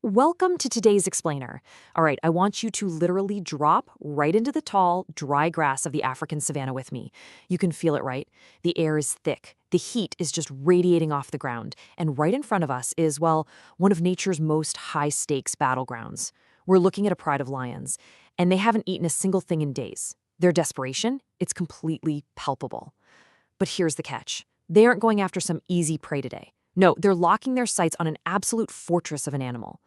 Welcome to today's explainer. All right, I want you to literally drop right into the tall, dry grass of the African savanna with me. You can feel it, right? The air is thick. The heat is just radiating off the ground. And right in front of us is, well, one of nature's most high-stakes battlegrounds. We're looking at a pride of lions, and they haven't eaten a single thing in days. Their desperation, it's completely palpable. But here's the catch. They aren't going after some easy prey today. No, they're locking their sights on an absolute fortress of an animal.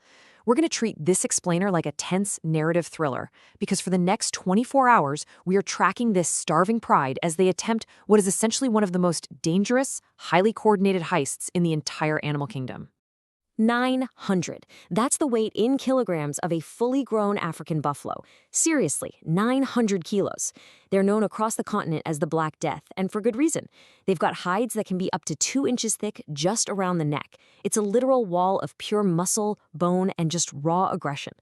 We're going to treat this explainer like a tense narrative thriller, because for the next 24 hours, we are tracking this starving pride as they attempt what is essentially one of the most dangerous, highly coordinated heists in the entire animal kingdom. 900. That's the weight in kilograms of a fully grown African buffalo. Seriously, 900 kilos. They're known across the continent as the Black Death, and for good reason. They've got hides that can be up to 2 inches thick just around the neck. It's a literal wall of pure muscle, bone, and just raw aggression.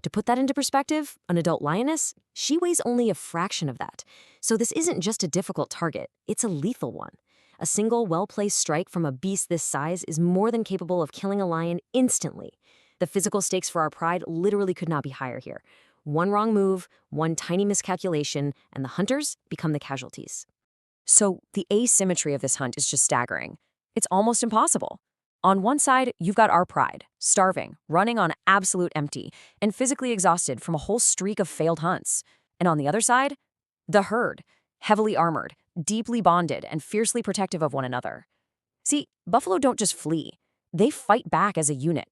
To put that into perspective, an adult lioness, she weighs only a fraction of that. So this isn't just a difficult target, it's a lethal one. A single, well-placed strike from a beast this size is more than capable of killing a lion instantly. The physical stakes for our pride literally could not be higher here. One wrong move, one tiny miscalculation, and the hunters become the casualties. So the asymmetry of this hunt is just staggering. It's almost impossible. On one side, you've got our pride, starving, running on absolute empty, and physically exhausted from a whole streak of failed hunts. And on the other side, the herd, heavily armored, deeply bonded, and fiercely protective of one another. See, buffalo don't just flee. They fight back as a unit.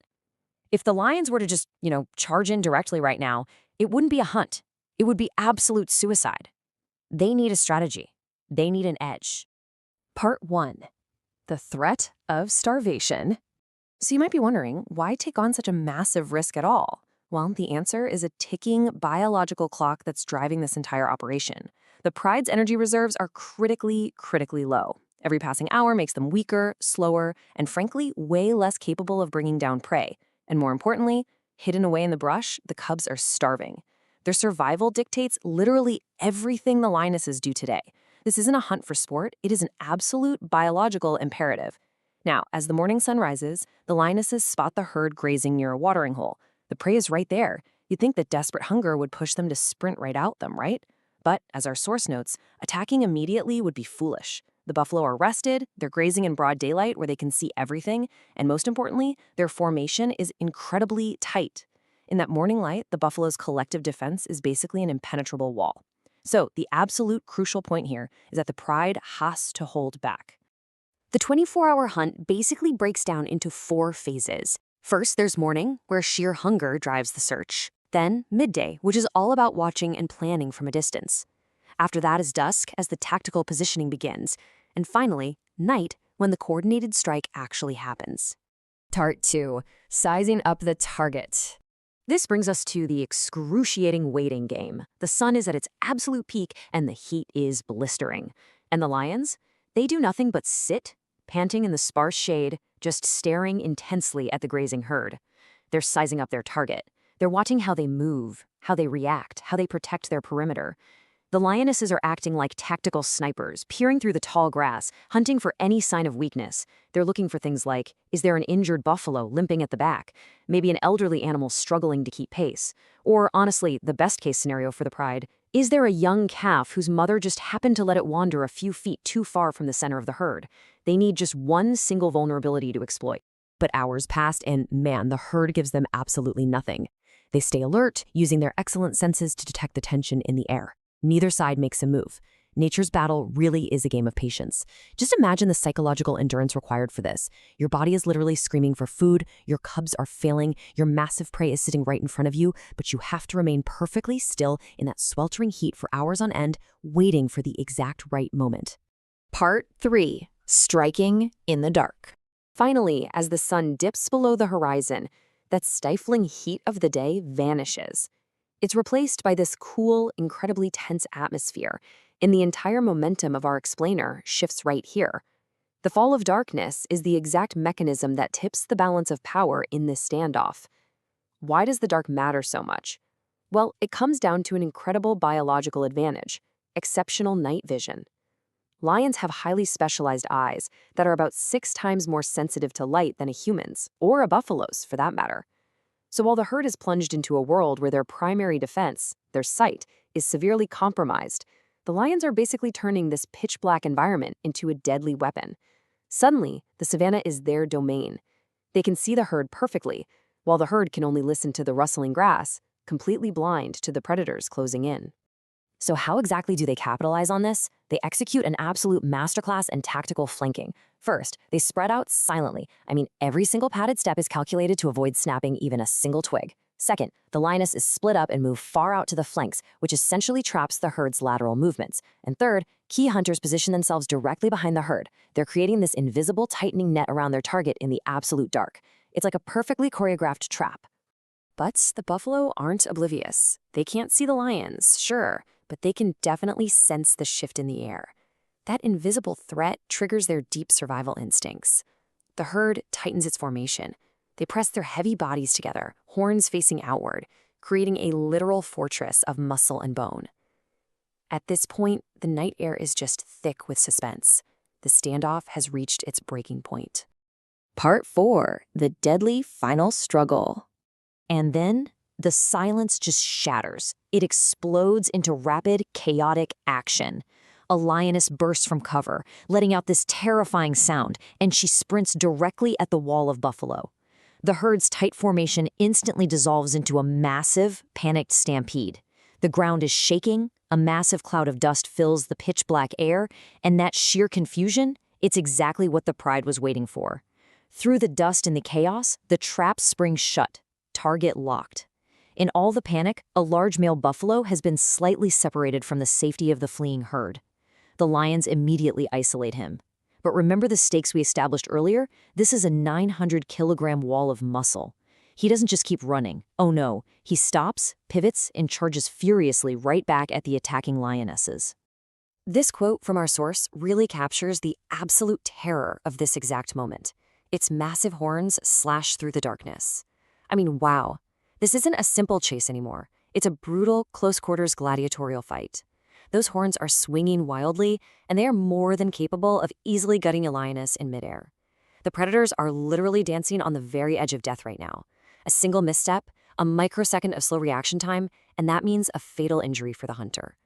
If the lions were to just, charge in directly right now, it wouldn't be a hunt. It would be absolute suicide. They need a strategy. They need an edge. Part 1. The threat of starvation. So you might be wondering, why take on such a massive risk at all? Well, the answer is a ticking biological clock that's driving this entire operation. The pride's energy reserves are critically low. Every passing hour makes them weaker, slower, and frankly, way less capable of bringing down prey. And more importantly, hidden away in the brush, the cubs are starving. Their survival dictates literally everything the lionesses do today. This isn't a hunt for sport, it is an absolute biological imperative. Now, as the morning sun rises, the lionesses spot the herd grazing near a watering hole. The prey is right there. You'd think that desperate hunger would push them to sprint right out them, right? But, as our source notes, attacking immediately would be foolish. The buffalo are rested, they're grazing in broad daylight where they can see everything, and most importantly, their formation is incredibly tight. In that morning light, the buffalo's collective defense is basically an impenetrable wall. So, the absolute crucial point here is that the pride has to hold back. The 24-hour hunt basically breaks down into 4 phases. First, there's morning, where sheer hunger drives the search. Then, midday, which is all about watching and planning from a distance. After that is dusk, as the tactical positioning begins. And finally, night, when the coordinated strike actually happens. Part 2. Sizing up the target. This brings us to the excruciating waiting game. The sun is at its absolute peak, and the heat is blistering. And the lions? They do nothing but sit, panting in the sparse shade, just staring intensely at the grazing herd. They're sizing up their target. They're watching how they move, how they react, how they protect their perimeter. The lionesses are acting like tactical snipers, peering through the tall grass, hunting for any sign of weakness. They're looking for things like, is there an injured buffalo limping at the back? Maybe an elderly animal struggling to keep pace? Or, honestly, the best-case scenario for the pride, is there a young calf whose mother just happened to let it wander a few feet too far from the center of the herd? They need just one single vulnerability to exploit. But hours passed, and man, the herd gives them absolutely nothing. They stay alert, using their excellent senses to detect the tension in the air. Neither side makes a move. Nature's battle really is a game of patience. Just imagine the psychological endurance required for this. Your body is literally screaming for food, your cubs are failing, your massive prey is sitting right in front of you, but you have to remain perfectly still in that sweltering heat for hours on end, waiting for the exact right moment. Part 3. Striking in the dark. Finally, as the sun dips below the horizon, that stifling heat of the day vanishes. It's replaced by this cool, incredibly tense atmosphere, and the entire momentum of our explainer shifts right here. The fall of darkness is the exact mechanism that tips the balance of power in this standoff. Why does the dark matter so much? Well, it comes down to an incredible biological advantage: exceptional night vision. Lions have highly specialized eyes that are about 6 times more sensitive to light than a human's, or a buffalo's for that matter. So while the herd is plunged into a world where their primary defense, their sight, is severely compromised, the lions are basically turning this pitch-black environment into a deadly weapon. Suddenly, the savanna is their domain. They can see the herd perfectly, while the herd can only listen to the rustling grass, completely blind to the predators closing in. So how exactly do they capitalize on this? They execute an absolute masterclass in tactical flanking. First, they spread out silently. Every single padded step is calculated to avoid snapping even a single twig. Second, the lioness is split up and moved far out to the flanks, which essentially traps the herd's lateral movements. And third, key hunters position themselves directly behind the herd. They're creating this invisible tightening net around their target in the absolute dark. It's like a perfectly choreographed trap. But the buffalo aren't oblivious. They can't see the lions, sure, but they can definitely sense the shift in the air. That invisible threat triggers their deep survival instincts. The herd tightens its formation. They press their heavy bodies together, horns facing outward, creating a literal fortress of muscle and bone. At this point, the night air is just thick with suspense. The standoff has reached its breaking point. Part 4, the deadly final struggle. And then the silence just shatters. It explodes into rapid, chaotic action. A lioness bursts from cover, letting out this terrifying sound, and she sprints directly at the wall of buffalo. The herd's tight formation instantly dissolves into a massive, panicked stampede. The ground is shaking, a massive cloud of dust fills the pitch-black air, and that sheer confusion, it's exactly what the pride was waiting for. Through the dust and the chaos, the trap springs shut, target locked. In all the panic, a large male buffalo has been slightly separated from the safety of the fleeing herd. The lions immediately isolate him. But remember the stakes we established earlier? This is a 900-kilogram wall of muscle. He doesn't just keep running. Oh no, he stops, pivots, and charges furiously right back at the attacking lionesses. This quote from our source really captures the absolute terror of this exact moment. Its massive horns slash through the darkness. Wow. This isn't a simple chase anymore. It's a brutal, close-quarters gladiatorial fight. Those horns are swinging wildly, and they are more than capable of easily gutting a lioness in midair. The predators are literally dancing on the very edge of death right now. A single misstep, a microsecond of slow reaction time, and that means a fatal injury for the hunter.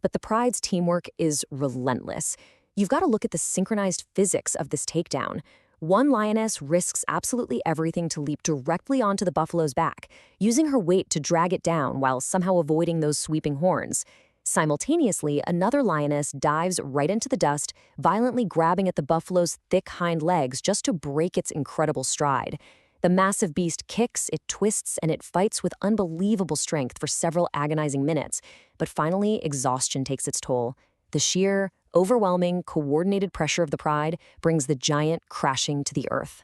But the pride's teamwork is relentless. You've got to look at the synchronized physics of this takedown. One lioness risks absolutely everything to leap directly onto the buffalo's back, using her weight to drag it down while somehow avoiding those sweeping horns. Simultaneously, another lioness dives right into the dust, violently grabbing at the buffalo's thick hind legs just to break its incredible stride. The massive beast kicks, it twists, and it fights with unbelievable strength for several agonizing minutes. But finally, exhaustion takes its toll. The sheer, overwhelming, coordinated pressure of the pride brings the giant crashing to the earth.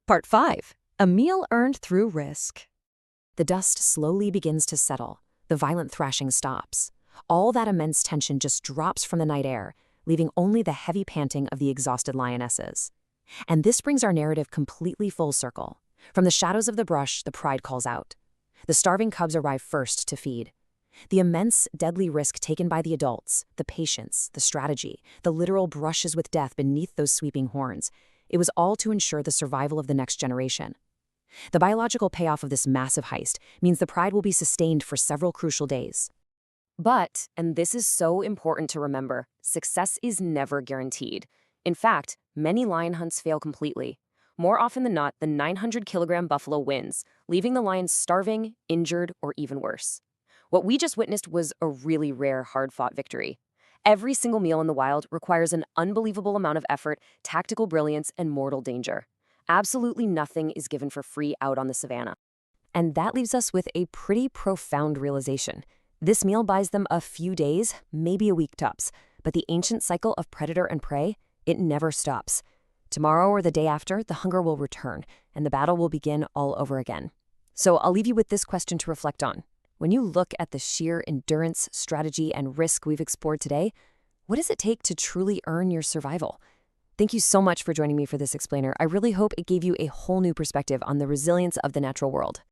Part 5. A meal earned through risk. The dust slowly begins to settle. The violent thrashing stops. All that immense tension just drops from the night air, leaving only the heavy panting of the exhausted lionesses. And this brings our narrative completely full circle. From the shadows of the brush, the pride calls out. The starving cubs arrive first to feed. The immense, deadly risk taken by the adults, the patience, the strategy, the literal brushes with death beneath those sweeping horns, it was all to ensure the survival of the next generation. The biological payoff of this massive heist means the pride will be sustained for several crucial days. But, and this is so important to remember, success is never guaranteed. In fact, many lion hunts fail completely. More often than not, the 900-kilogram buffalo wins, leaving the lions starving, injured, or even worse. What we just witnessed was a really rare, hard-fought victory. Every single meal in the wild requires an unbelievable amount of effort, tactical brilliance, and mortal danger. Absolutely nothing is given for free out on the savanna. And that leaves us with a pretty profound realization. This meal buys them a few days, maybe a week tops, but the ancient cycle of predator and prey, it never stops. Tomorrow or the day after, the hunger will return, and the battle will begin all over again. So I'll leave you with this question to reflect on. When you look at the sheer endurance, strategy, and risk we've explored today, what does it take to truly earn your survival? Thank you so much for joining me for this explainer. I really hope it gave you a whole new perspective on the resilience of the natural world.